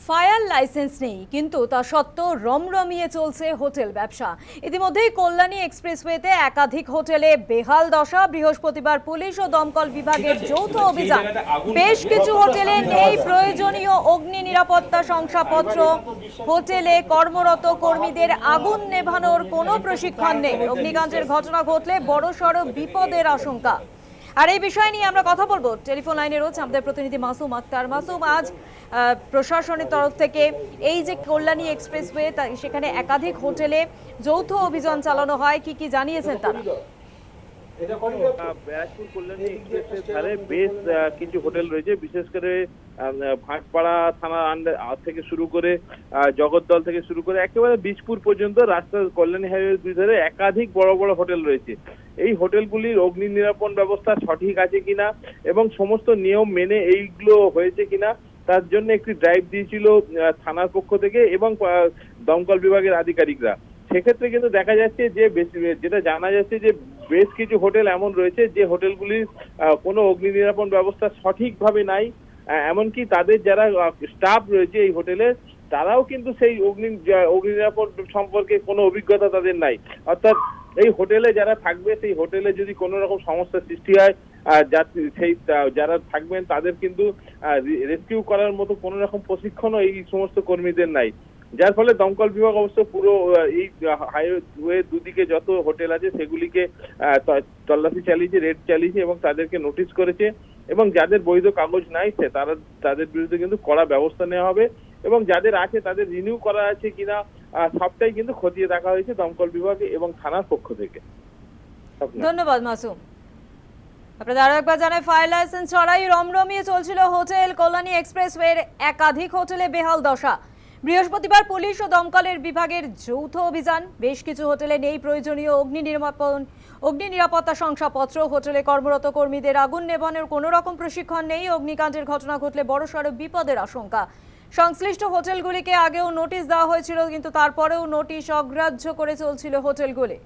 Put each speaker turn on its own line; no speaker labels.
Fire licence নেই, কিন্তু তা সত্ত্বেও রমরমিয়ে চলছে হোটেল ব্যবসা। ইতিমধ্যেই কল্যাণী এক্সপ্রেসওয়েতে একাধিক হোটেলে বেহাল দশা। বৃহস্পতিবার পুলিশ ও দমকল বিভাগের যৌথ অভিযান। বেশ কিছু হোটেলে নেই প্রয়োজনীয় অগ্নি নিরাপত্তা শংসাপত্র। হোটেলে কর্মরত কর্মীদের আগুন নেভানোর কোনো প্রশিক্ষণ নেই। অগ্নিকাণ্ডের ঘটনা ঘটলে বড়সড় বিপদের আশঙ্কা। আর এই বিষয় নিয়ে আমরা কথা বলবো। টেলিফোন লাইনে রয়েছে আমাদের প্রতিনিধি মাসুম আক্তার। মাসুম, আজ প্রশাসনের তরফ থেকে এই যে কল্যাণী এক্সপ্রেসওয়ে সেখানে একাধিক হোটেলে যৌথ অভিযান চালানো হয়, কি কি জানিয়েছেন তারা?
ব্যারাকপুর কল্যাণী এক্সপ্রেসের ধারে বেশ কিছু হোটেল রয়েছে, বিশেষ করে ভাটপাড়া থানা থেকে শুরু করে জগদ্দল থেকে শুরু করে একেবারে বীজপুর পর্যন্ত রাস্তার কল্যাণী হাইওয়ের দুই ধারে একাধিক বড় বড় হোটেল রয়েছে। এই হোটেলগুলির অগ্নি নিরাপত্তা ব্যবস্থা সঠিক আছে কিনা এবং সমস্ত নিয়ম মেনে এইগুলো হয়েছে কিনা তার জন্য একটি ড্রাইভ দিয়েছিল থানার পক্ষ থেকে এবং দমকল বিভাগের আধিকারিকরা। সেক্ষেত্রে কিন্তু দেখা যাচ্ছে যে যেটা জানা যাচ্ছে যে বেশ কিছু হোটেল এমন রয়েছে যে হোটেলগুলির কোনো অগ্নি নিরাপত্তা ব্যবস্থা সঠিকভাবে নাই। এমনকি তাদের যারা স্টাফ রয়েছে এই হোটেলের, তারাও কিন্তু সেই অগ্নি নিরাপত্তা সম্পর্কে কোনো অভিজ্ঞতা তাদের নাই। অর্থাৎ এই হোটেলে যারা থাকবে, সেই হোটেলে যদি কোনো রকম সমস্যার সৃষ্টি হয়, সেই যারা থাকবেন তাদের কিন্তু রেস্কিউ করার মতো কোনো রকম প্রশিক্ষণও এই সমস্ত কর্মীদের নাই। যার ফলে দমকল বিভাগ অবশ্য পুরো এই হাইওয়ে দুদিকে যত হোটেল আছে সেগুলিকে তল্লাশি চালিয়েছে, রেড চালিয়েছে এবং তাদেরকে নোটিশ করেছে। এবং যাদের বৈধ কাগজ নাই তাদের বিরুদ্ধে কিন্তু কড়া ব্যবস্থা নেওয়া হবে এবং যাদের আছে তাদের রিনিউ করা আছে কিনা সবটাই কিন্তু খতিয়ে দেখা হয়েছে দমকল বিভাগে এবং থানার পক্ষ থেকে।
ধন্যবাদ মাসুম। আপনাদের আরো একবার জানাই, ফায়ার লাইসেন্স ছাড়াই রমরমিয়ে চলছিল হোটেল কল্যাণী এক্সপ্রেসওয়ের একাধিক হোটেলে বেহাল দশা। বৃহস্পতিবার পুলিশ ও দমকলের বিভাগের যৌথ অভিযান। বেশ কিছু হোটেলে নেই প্রয়োজনীয় অগ্নি নিরাপত্তা শংসাপত্র। হোটেলে কর্মরত কর্মীদের আগুন নেভানোর কোনো রকম প্রশিক্ষণ নেই। অগ্নিকাণ্ডের ঘটনা ঘটলে বড়সড় বিপদের আশঙ্কা। সংশ্লিষ্ট হোটেলগুলিকে আগেও নোটিশ দেওয়া হয়েছিল, কিন্তু তারপরেও নোটিশ অগ্রাহ্য করে চলছিল হোটেলগুলি।